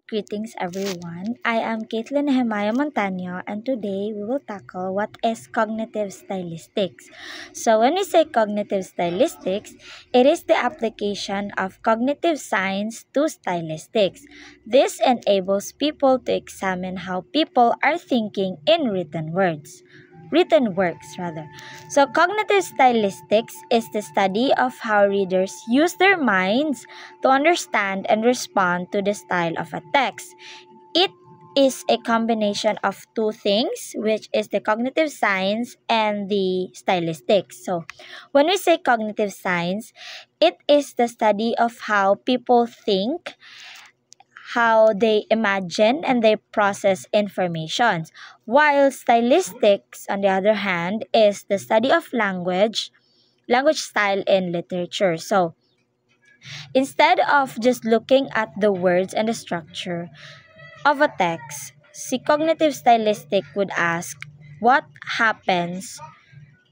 Greetings everyone. I am Caitlin Nehemiah Montano and today we will tackle what is cognitive stylistics. So when we say cognitive stylistics, it is the application of cognitive science to stylistics. This enables people to examine how people are thinking in written works rather. So cognitive stylistics is the study of how readers use their minds to understand and respond to the style of a text. It is a combination of two things, which is the cognitive science and the stylistics. So, when we say cognitive science, it is the study of how people think, how they imagine, and they process information. While stylistics, on the other hand, is the study of language style in literature. So, instead of just looking at the words and the structure of a text, the cognitive stylistic would ask what happens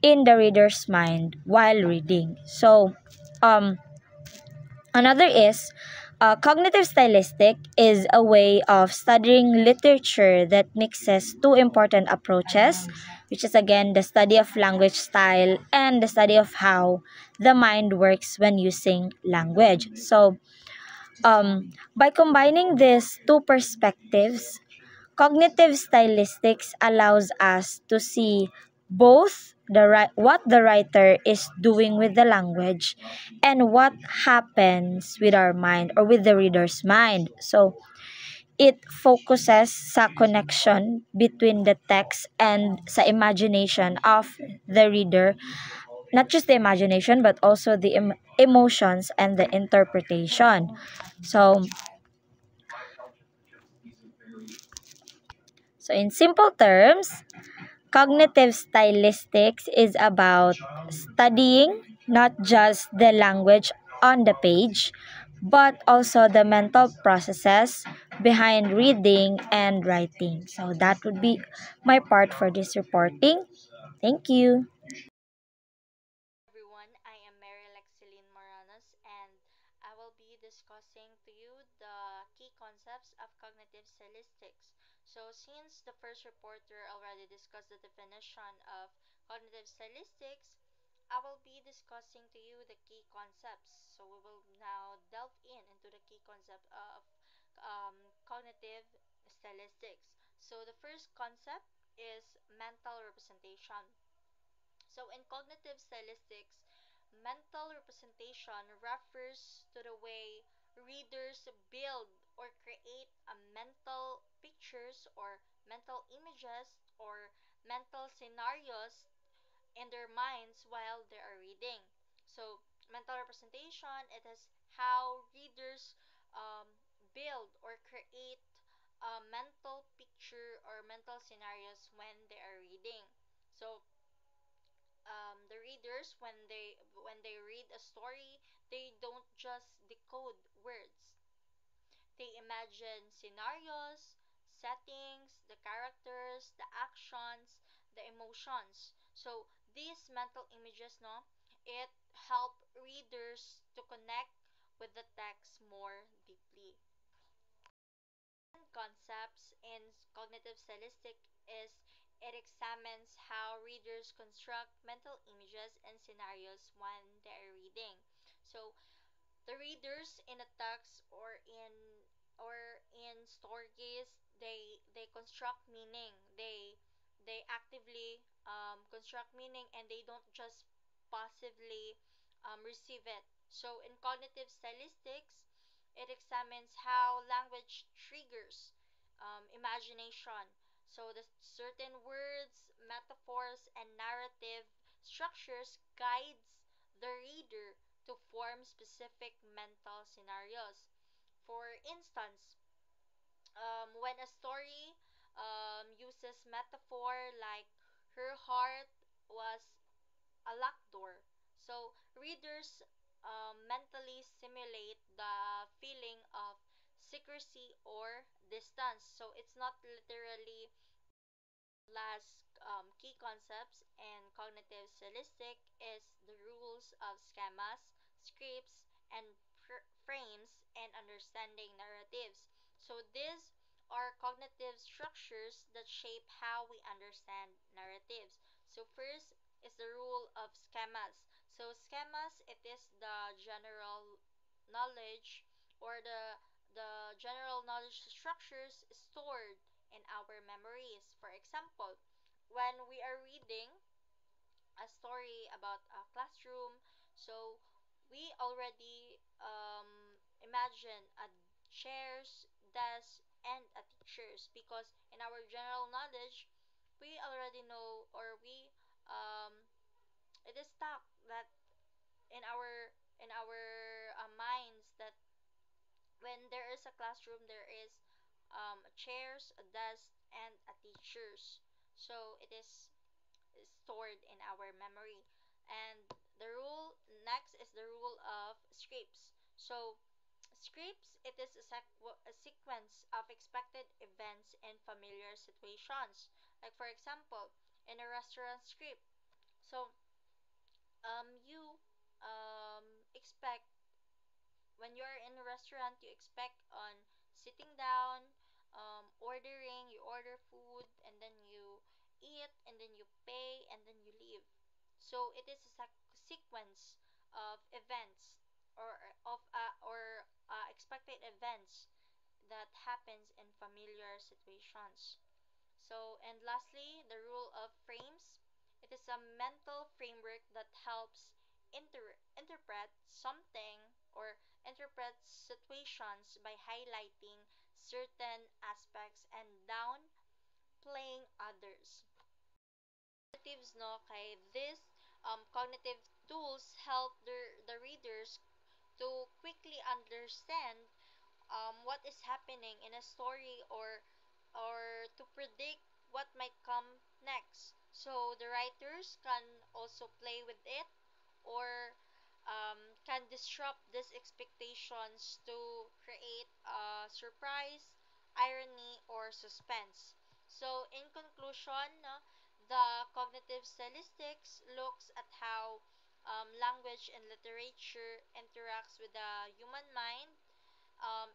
in the reader's mind while reading. So, um, another is cognitive stylistic is a way of studying literature that mixes two important approaches, which is again the study of language style and the study of how the mind works when using language. So, by combining these two perspectives, cognitive stylistics allows us to see both what the writer is doing with the language and what happens with our mind or with the reader's mind. So it focuses sa connection between the text and sa imagination of the reader, not just the imagination but also the emotions and the interpretation. So in simple terms, cognitive stylistics is about studying not just the language on the page, but also the mental processes behind reading and writing. So that would be my part for this reporting. Thank you. Everyone, I am Mary Lexeline Moranos and I will be discussing to you the key concepts of cognitive stylistics. So, since the first reporter already discussed the definition of cognitive stylistics, I will be discussing to you the key concepts. So, we will now delve into the key concept of cognitive stylistics. So, the first concept is mental representation. So, in cognitive stylistics, mental representation refers to the way readers build or create a mental pictures or mental images or mental scenarios in their minds while they are reading. So, mental representation, it is how readers um, build or create a mental picture or mental scenarios when they are reading. So, the readers when they read a story, they don't just decode words. They imagine scenarios, settings, the characters, the actions, the emotions. So these mental images, no, it help readers to connect with the text more deeply. Concepts in cognitive stylistic is it examines how readers construct mental images and scenarios when they're reading. So the readers in a text or in stories, they construct meaning. They actively construct meaning and they don't just passively receive it. So in cognitive stylistics, it examines how language triggers imagination. So the certain words, metaphors, and narrative structures guides the reader to form specific mental scenarios. For instance, when a story uses metaphor like her heart was a locked door, so readers mentally simulate the feeling of secrecy or distance. So it's not literally last key concepts in cognitive stylistic is the rules of schemas, scripts, and frames and understanding narratives. So these are cognitive structures that shape how we understand narratives. So first is the rule of schemas. So schemas, it is the general knowledge or the general knowledge structures stored in our memories. For example, when we are reading a story about a classroom, so we already imagine a chairs, desks, and a teachers because in our general knowledge, we already know or we um, it is stuck that in our minds that when there is a classroom, there is chairs, a desk, and a teachers. So it is stored in our memory. And the rule next is the rule of scripts. So scripts, it is a sequence of expected events in familiar situations. Like for example, in a restaurant script. So you expect when you're in a restaurant, you expect on sitting down, ordering, you order food, and then you eat, and then you pay, and then you leave. So it is a sequence of events or expected events that happens in familiar situations. So, and lastly, the rule of frames. It is a mental framework that helps interpret something or interpret situations by highlighting certain aspects and downplaying others. Narratives, no, kay this cognitive tools help the readers to quickly understand what is happening in a story or to predict what might come next. So the writers can also play with it or can disrupt these expectations to create surprise, irony, or suspense. So in conclusion, no, the cognitive stylistics looks at how language and literature interacts with the human mind.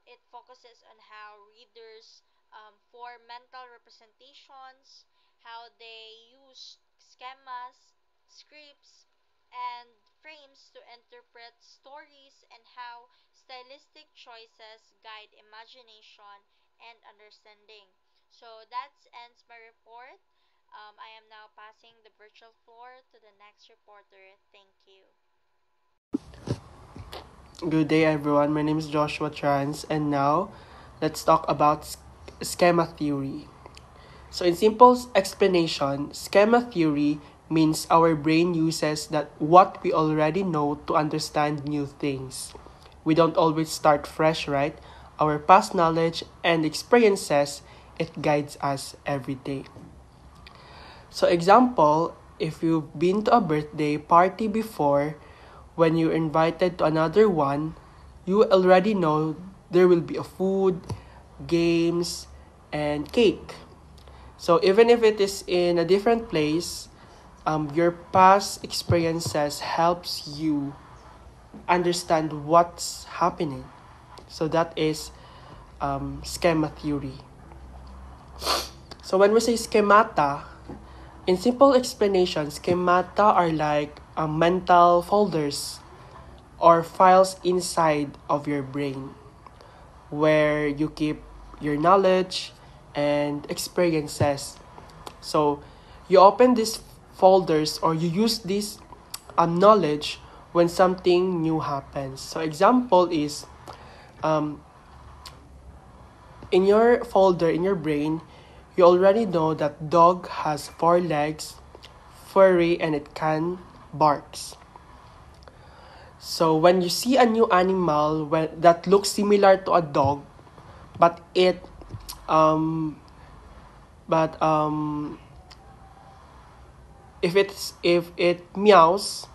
It focuses on how readers form mental representations, how they use schemas, scripts, and frames to interpret stories, and how stylistic choices guide imagination and understanding. So that ends my report. I am now passing the virtual floor to the next reporter. Thank you. Good day, everyone. My name is Joshua Trans, and now let's talk about schema theory. So, in simple explanation, schema theory means our brain uses that what we already know to understand new things. We don't always start fresh, right? Our past knowledge and experiences, it guides us every day. So example, if you've been to a birthday party before, when you're invited to another one, you already know there will be a food, games, and cake. So even if it is in a different place, your past experiences helps you understand what's happening. So that is schema theory. So when we say schemata, in simple explanation, schemata are like mental folders or files inside of your brain where you keep your knowledge and experiences. So you open these folders or you use this knowledge when something new happens. So example is um, in your folder in your brain, you already know that dog has four legs, furry, and it can barks. So when you see a new animal that looks similar to a dog, but it um but if it meows,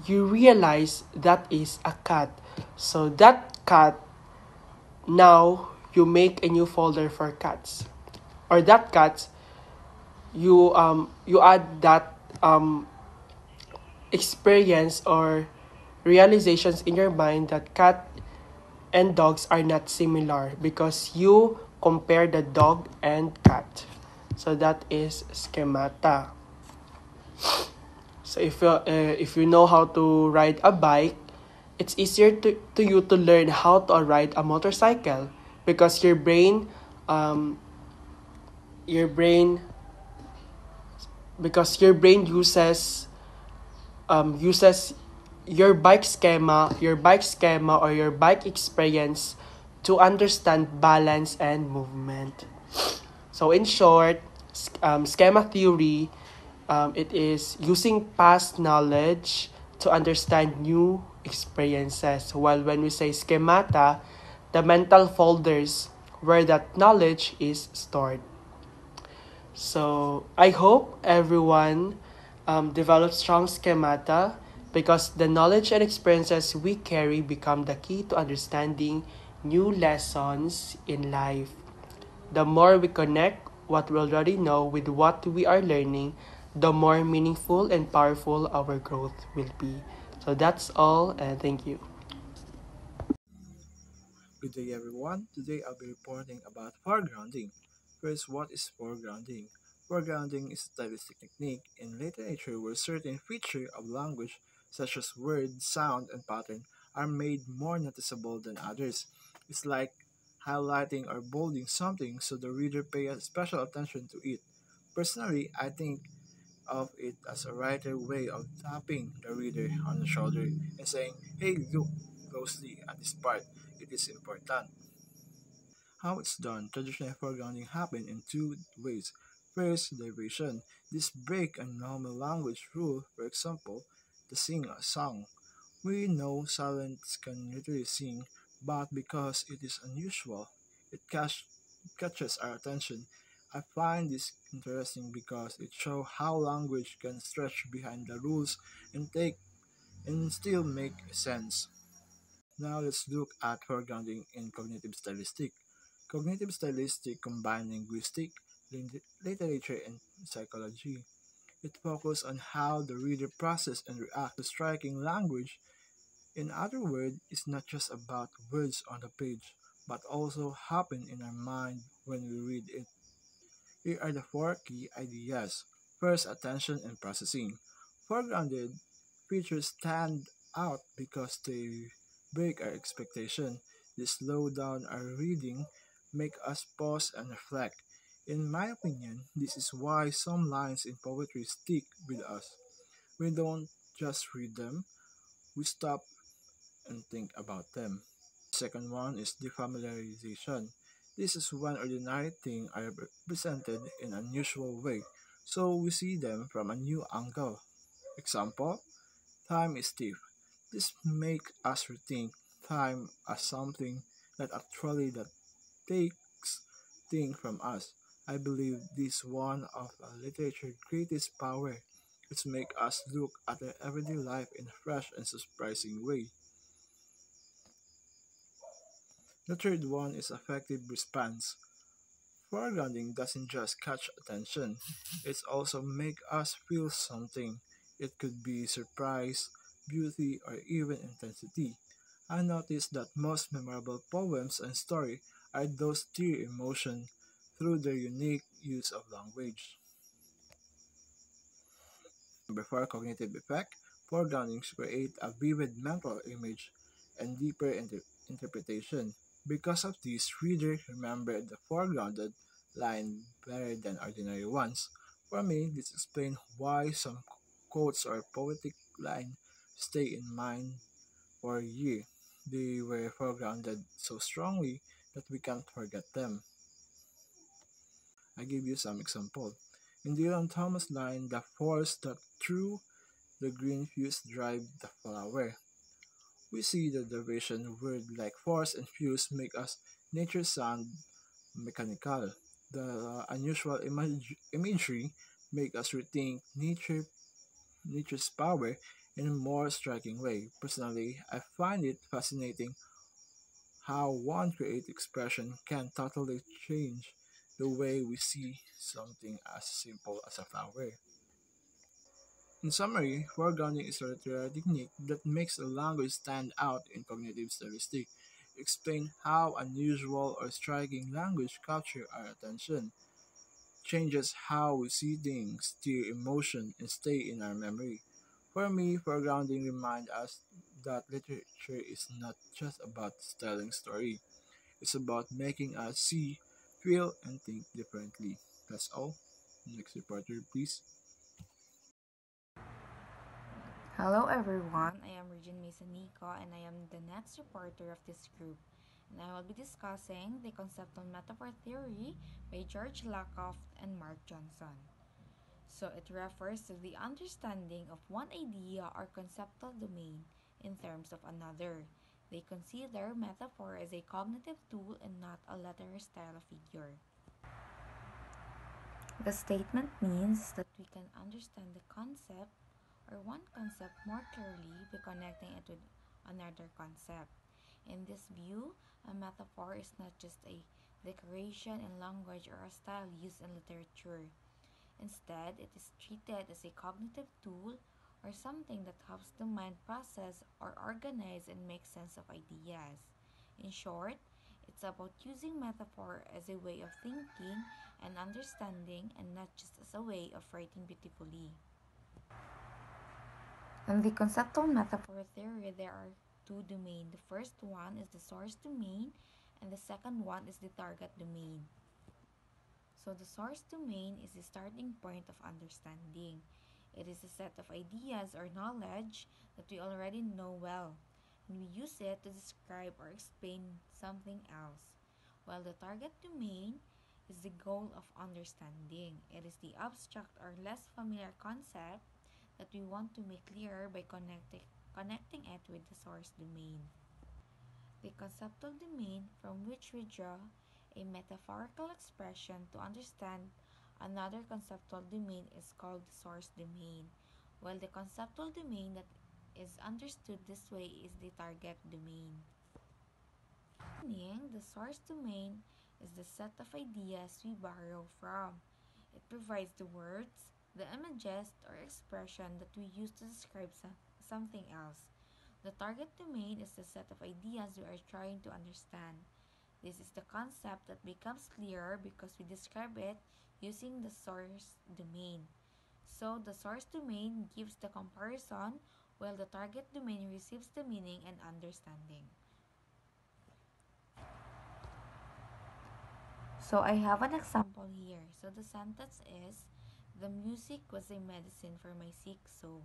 you realize that is a cat. So that cat, now you make a new folder for cats, or that cat, you add that experience or realizations in your mind that cat and dogs are not similar because you compare the dog and cat. So that is schemata. So if you know how to ride a bike, it's easier to you to learn how to ride a motorcycle because um, your brain your brain uses your bike schema or your bike experience to understand balance and movement. So in short, schema theory, it is using past knowledge to understand new experiences. While when we say schemata, the mental folders where that knowledge is stored. So I hope everyone develops strong schemata because the knowledge and experiences we carry become the key to understanding new lessons in life. The more we connect what we already know with what we are learning, the more meaningful and powerful our growth will be. So that's all, and thank you. Good day, everyone. Today I'll be reporting about foregrounding. First, what is foregrounding? Foregrounding is a stylistic technique in literature where certain features of language, such as word, sound, and pattern, are made more noticeable than others. It's like highlighting or bolding something so the reader pays special attention to it. Personally, I think of it as a writer way of tapping the reader on the shoulder and saying, "Hey, look closely at this part. It is important." How it's done, traditional foregrounding happen in two ways. First, derivation. This break a normal language rule, for example, to sing a song. We know silence can literally sing, but because it is unusual, it catches our attention. I find this interesting because it shows how language can stretch behind the rules and take and still make sense. Now let's look at foregrounding in cognitive stylistic. Cognitive stylistic combine linguistic, literature, and psychology. It focuses on how the reader processes and reacts to striking language. In other words, it's not just about words on the page, but also happen in our mind when we read it. Here are the four key ideas. First, attention and processing. Foregrounded features stand out because they break our expectation. They slow down our reading, make us pause and reflect. In my opinion, this is why some lines in poetry stick with us. We don't just read them, we stop and think about them. Second one is defamiliarization. This is when ordinary things are presented in an unusual way, so we see them from a new angle. Example, time is thief. This makes us rethink time as something that actually that takes things from us. I believe this one of literature's greatest power. It's make us look at our everyday life in a fresh and surprising way. The third one is affective response. Foregrounding doesn't just catch attention, it also makes us feel something. It could be surprise, beauty, or even intensity. I noticed that most memorable poems and stories are those stir emotion through their unique use of language. Number four, cognitive effect. Foregroundings create a vivid mental image and deeper interpretation. Because of this, readers remember the foregrounded line better than ordinary ones. For me, this explains why some quotes or poetic lines stay in mind for a year. They were foregrounded so strongly that we can't forget them. I give you some example. In Dylan Thomas line, the force that through the green fuse drive the flower. We see the derivation word like force and fuse make us nature sound mechanical. The unusual imagery make us rethink nature's power in a more striking way. Personally, I find it fascinating how one creative expression can totally change the way we see something as simple as a flower. In summary, foregrounding is a literary technique that makes a language stand out in cognitive statistics. explain how unusual or striking language capture our attention, changes how we see things, steer emotion, and stay in our memory. For me, foregrounding reminds us that literature is not just about telling story. It's about making us see, feel, and think differently. That's all. Next reporter, please. Hello everyone, I am Regine Masanico and I am the next reporter of this group. And I will be discussing the conceptual metaphor theory by George Lakoff and Mark Johnson. So it refers to the understanding of one idea or conceptual domain in terms of another. They consider metaphor as a cognitive tool and not a literary style of figure. The statement means that we can understand the concept or one concept more clearly by connecting it with another concept. In this view, a metaphor is not just a decoration in language or a style used in literature. Instead, it is treated as a cognitive tool or something that helps the mind process or organize and make sense of ideas. In short, it's about using metaphor as a way of thinking and understanding and not just as a way of writing beautifully. In the conceptual metaphor theory, there are two domains. The first one is the source domain, and the second one is the target domain. So, the source domain is the starting point of understanding. It is a set of ideas or knowledge that we already know well, and we use it to describe or explain something else. While the target domain is the goal of understanding, it is the abstract or less familiar concept that we want to make clearer by connecting it with the source domain. The conceptual domain from which we draw a metaphorical expression to understand another conceptual domain is called the source domain, while the conceptual domain that is understood this way is the target domain. Meaning, the source domain is the set of ideas we borrow from. It provides the words, the images, or expression that we use to describe something else. The target domain is the set of ideas we are trying to understand. This is the concept that becomes clearer because we describe it using the source domain. So, the source domain gives the comparison while the target domain receives the meaning and understanding. So I have an example here. So the sentence is, the music was a medicine for my sick soul.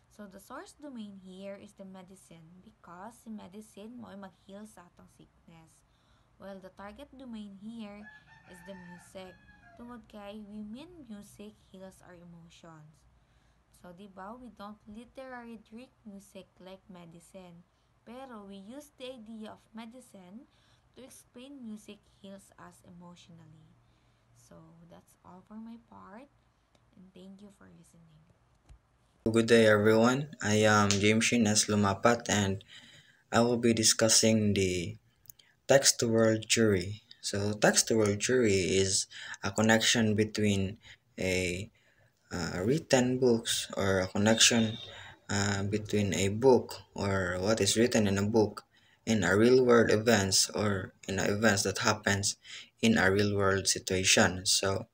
So the source domain here is the medicine because si medicine mo ay mag-heal sa atong sickness. While the target domain here is the music. Tungod kay we mean music heals our emotions. So diba, we don't literally drink music like medicine. Pero we use the idea of medicine to explain music heals us emotionally. So that's all for my part, and thank you for listening. Good day, everyone. I am James Shin S. Lumapat, and I will be discussing the text to world jury. So, text to world jury is a connection between a written books or a connection between a book or what is written in a book in a real world events or in events that happens in a real world situation. So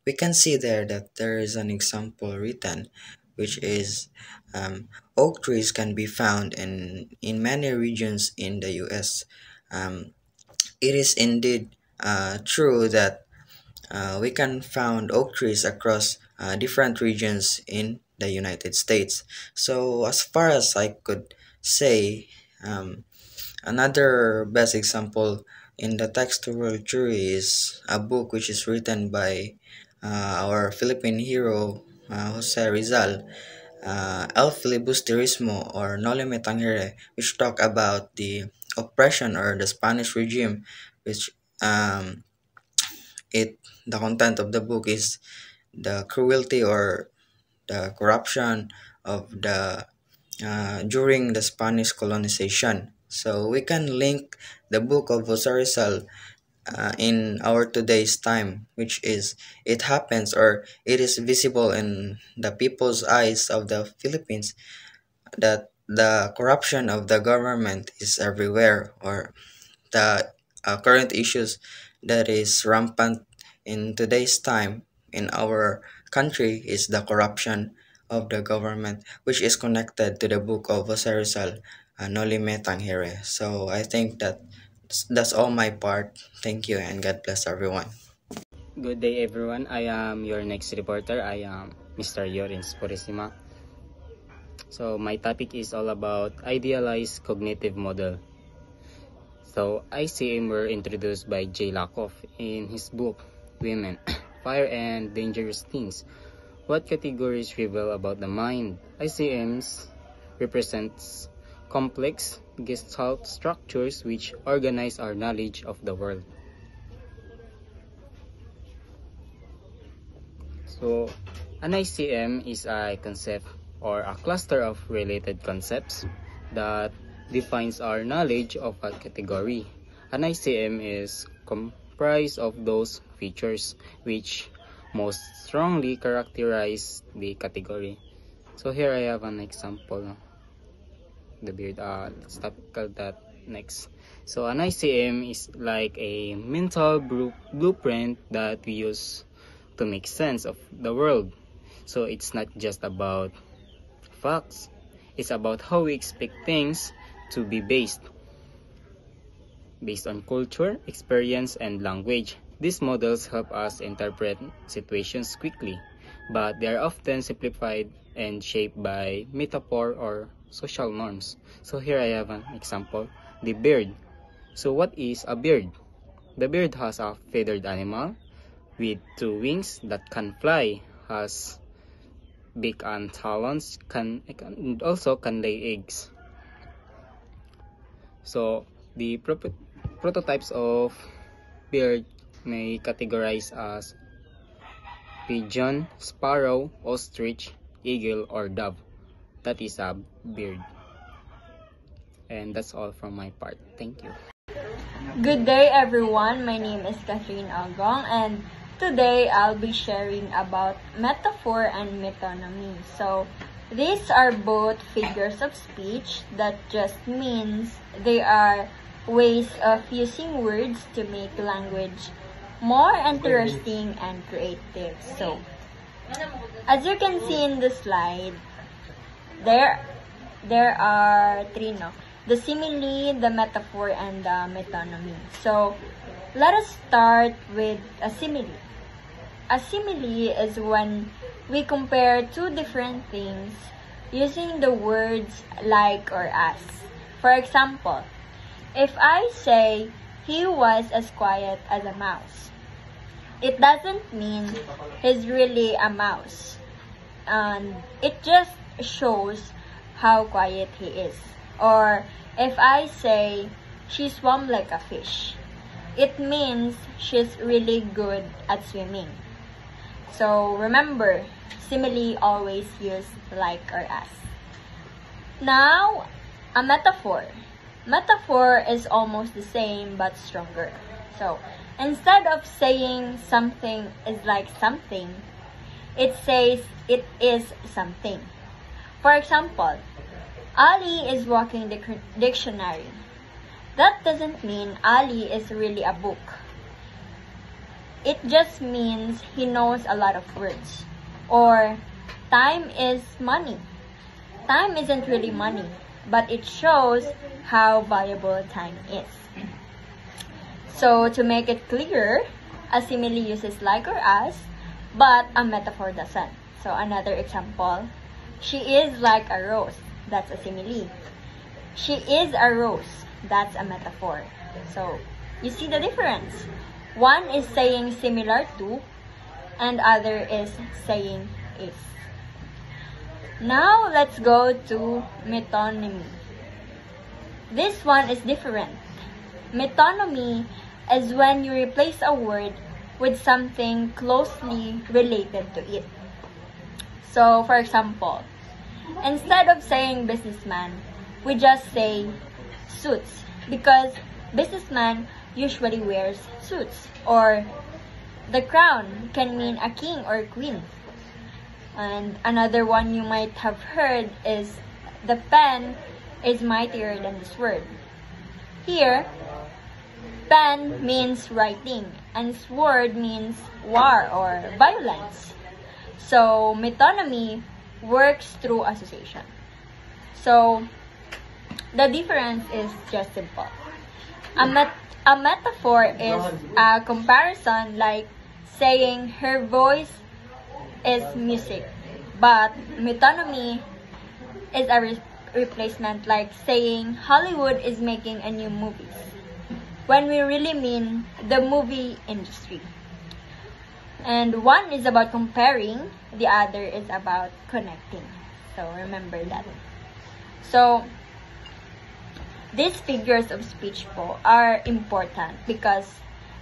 we can see there that there is an example written which is oak trees can be found in many regions in the US. It is indeed true that we can find oak trees across different regions in the United States. So as far as I could say, another best example in the text to world jury is a book which is written by our Philippine hero Jose Rizal, El Filibusterismo or Noli Me Tangere, which talk about the oppression or the Spanish regime, which it the content of the book is the cruelty or the corruption of the during the Spanish colonization. So we can link the book of Rizal in our today's time, which is it happens or it is visible in the people's eyes of the Philippines that the corruption of the government is everywhere or the current issues that is rampant in today's time in our country is the corruption of the government, which is connected to the book of Jose Rizal, Noli Me Tangere. So I think that's all my part. Thank you and God bless everyone. Good day everyone, I am your next reporter. I am Mr. Yorins Purisima. So my topic is all about idealized cognitive model. So ICM were introduced by Jay Lakoff in his book Women, Fire and Dangerous Things. What categories reveal about the mind? ICMs represents complex gestalt structures which organize our knowledge of the world. So, an ICM is a concept or a cluster of related concepts that defines our knowledge of a category. An ICM is comprised of those features which most strongly characterize the category. So here I have an example. The beard. Let's tackle that next. So an ICM is like a mental blueprint that we use to make sense of the world. So it's not just about facts, it's about how we expect things to be based on culture, experience, and language. These models help us interpret situations quickly, but they are often simplified and shaped by metaphor or social norms. So here I have an example, the bird. So what is a bird? The bird has a feathered animal with 2 wings that can fly, has beak and talons, and also can lay eggs. So the prototypes of bird may categorize as pigeon, sparrow, ostrich, eagle, or dove. That is a bird. And that's all from my part. Thank you. Good day everyone, my name is Catherine Agong and today I'll be sharing about metaphor and metonymy. So these are both figures of speech that just means they are ways of using words to make language more interesting and creative. So as you can see in the slide, there are 3 the simile, the metaphor, and the metonymy. So, let us start with a simile. A simile is when we compare 2 different things using the words like or as. For example, if I say, he was as quiet as a mouse, it doesn't mean he's really a mouse. And it just shows how quiet he is. Or if I say, she swam like a fish, it means she's really good at swimming. So remember, simile always use like or as. Now, a metaphor. Metaphor is almost the same but stronger. So instead of saying something is like something, it says it is something. For example, Ali is walking the dictionary. That doesn't mean Ali is really a book. It just means he knows a lot of words. Or, time is money. Time isn't really money, but it shows how valuable time is. So, to make it clearer, a simile uses like or as, but a metaphor doesn't. So, another example, she is like a rose. That's a simile. She is a rose. That's a metaphor. So, you see the difference. One is saying similar to, and other is saying is. Now, let's go to metonymy. This one is different. Metonymy is when you replace a word with something closely related to it. So, for example, instead of saying businessman, we just say suits because businessman usually wears suits. Or the crown can mean a king or queen. And another one you might have heard is the pen is mightier than the sword. Here, pen means writing, and sword means war or violence. So, metonymy works through association. So, the difference is just simple. A metaphor is a comparison, like saying her voice is music, but metonymy is a replacement, like saying Hollywood is making a new movies, when we really mean the movie industry. And one is about comparing, the other is about connecting. So remember that. So these figures of speech po are important because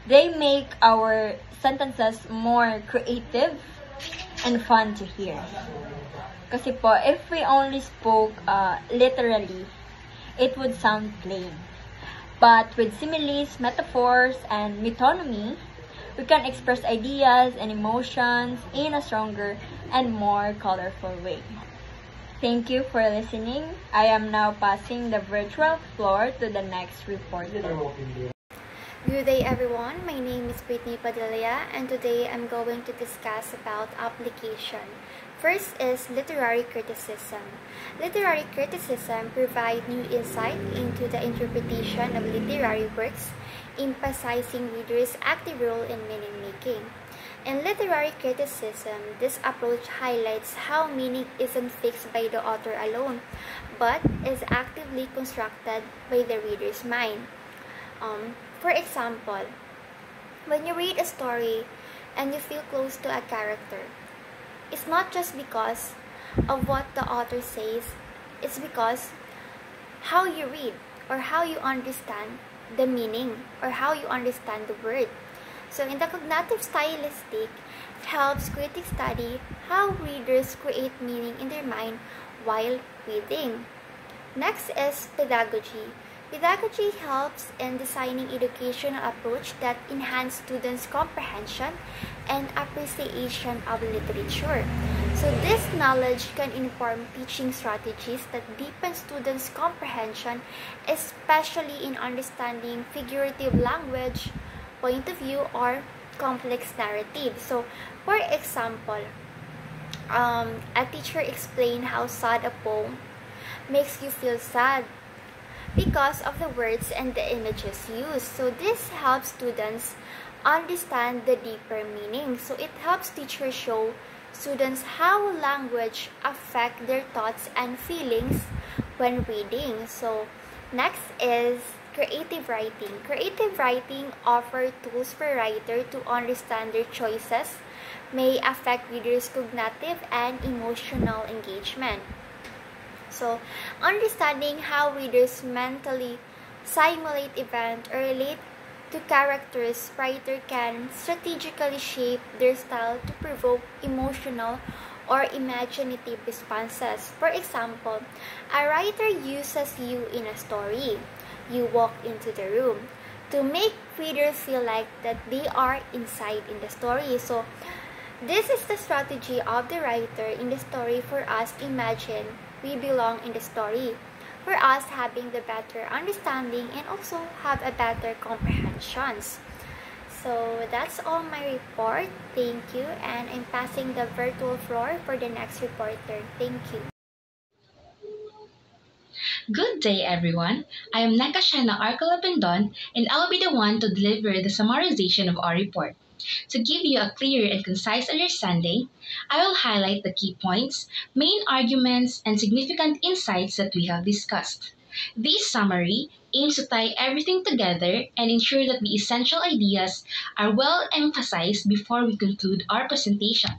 they make our sentences more creative and fun to hear. Kasi po, if we only spoke literally, it would sound plain. But with similes, metaphors, and metonymy, we can express ideas and emotions in a stronger and more colorful way. Thank you for listening. I am now passing the virtual floor to the next reporter. Good day everyone, my name is Brittany Padilla and today I'm going to discuss about application. First is literary criticism. Literary criticism provides new insight into the interpretation of literary works, emphasizing readers' active role in meaning making. In literary criticism, this approach highlights how meaning isn't fixed by the author alone, but is actively constructed by the reader's mind. For example, when you read a story and you feel close to a character, it's not just because of what the author says, it's because how you read or how you understand the meaning or how you understand the word. So in the cognitive stylistic, it helps critics study how readers create meaning in their mind while reading. Next is pedagogy. Pedagogy helps in designing educational approach that enhance students' comprehension and appreciation of literature. So this knowledge can inform teaching strategies that deepen students' comprehension, especially in understanding figurative language, point of view, or complex narrative. So, for example, a teacher explained how sad a poem makes you feel sad because of the words and the images used. So this helps students understand the deeper meaning. So it helps teachers show students how language affect their thoughts and feelings when reading. So next is creative writing. Creative writing offers tools for writers to understand their choices, may affect readers' cognitive and emotional engagement. So, understanding how readers mentally simulate events or relate to characters, writer can strategically shape their style to provoke emotional or imaginative responses. For example, a writer uses you in a story. You walk into the room to make readers feel like that they are inside in the story. So, this is the strategy of the writer in the story for us to imagine we belong in the story, for us having the better understanding and also have a better comprehensions. So that's all my report. Thank you, and I'm passing the virtual floor for the next reporter. Thank you. Good day, everyone. I am Nakashana Arcolapendon, and I'll be the one to deliver the summarization of our report. To give you a clear and concise understanding, I will highlight the key points, main arguments, and significant insights that we have discussed. This summary aims to tie everything together and ensure that the essential ideas are well emphasized before we conclude our presentation.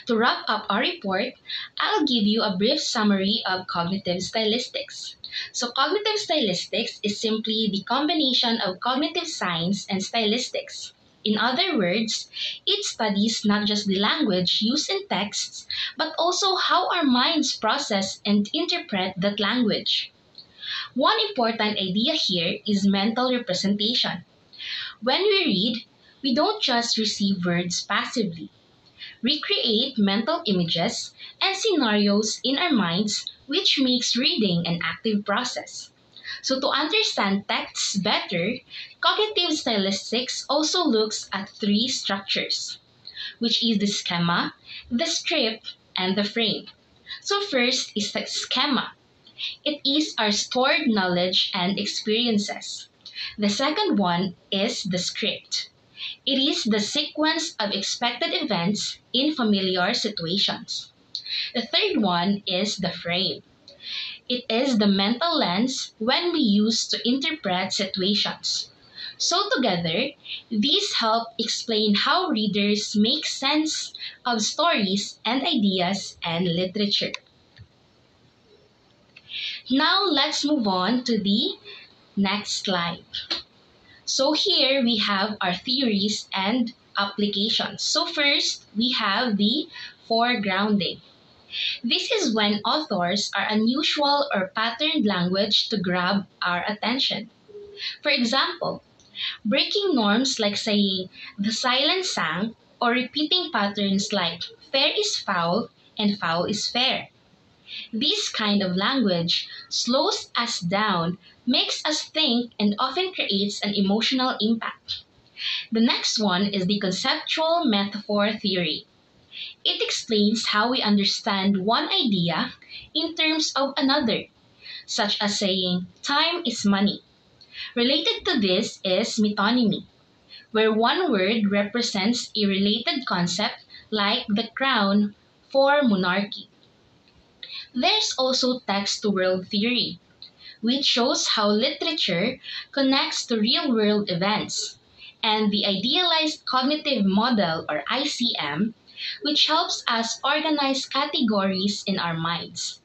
To wrap up our report, I'll give you a brief summary of cognitive stylistics. So cognitive stylistics is simply the combination of cognitive science and stylistics. In other words, it studies not just the language used in texts, but also how our minds process and interpret that language. One important idea here is mental representation. When we read, we don't just receive words passively. We create mental images and scenarios in our minds, which makes reading an active process. So to understand texts better, cognitive stylistics also looks at three structures, which is the schema, the script, and the frame. So first is the schema. It is our stored knowledge and experiences. The second one is the script. It is the sequence of expected events in familiar situations. The third one is the frame. It is the mental lens when we use to interpret situations. So together, these help explain how readers make sense of stories and ideas and literature. Now let's move on to the next slide. So here we have our theories and applications. So first, we have the foregrounding. This is when authors are unusual or patterned language to grab our attention. For example, breaking norms like saying the silent sang or repeating patterns like fair is foul and foul is fair. This kind of language slows us down, makes us think, and often creates an emotional impact. The next one is the conceptual metaphor theory. It explains how we understand one idea in terms of another, such as saying time is money. Related to this is metonymy, where one word represents a related concept like the crown for monarchy. There's also text-to-world theory, which shows how literature connects to real-world events, and the idealized cognitive model or ICM, which helps us organize categories in our minds,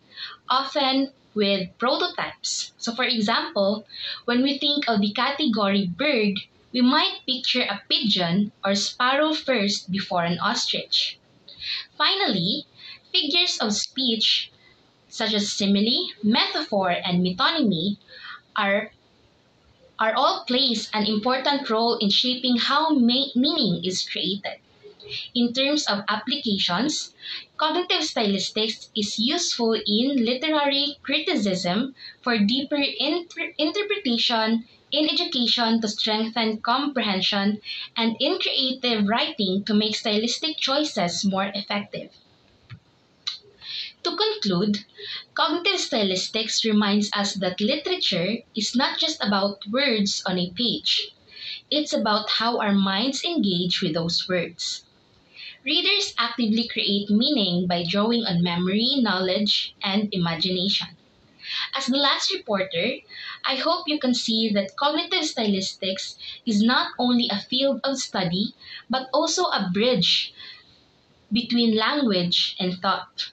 often with prototypes. So for example, when we think of the category bird, we might picture a pigeon or sparrow first before an ostrich. Finally, figures of speech such as simile, metaphor, and metonymy are all plays an important role in shaping how meaning is created. In terms of applications, cognitive stylistics is useful in literary criticism for deeper interpretation, in education to strengthen comprehension, and in creative writing to make stylistic choices more effective. To conclude, cognitive stylistics reminds us that literature is not just about words on a page. It's about how our minds engage with those words. Readers actively create meaning by drawing on memory, knowledge, and imagination. As the last reporter, I hope you can see that cognitive stylistics is not only a field of study, but also a bridge between language and thought.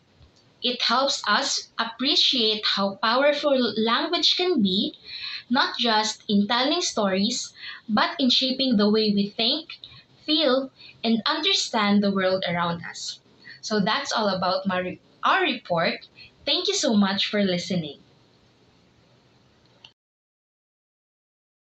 It helps us appreciate how powerful language can be, not just in telling stories, but in shaping the way we think, feel, and understand the world around us. So that's all about our report. Thank you so much for listening.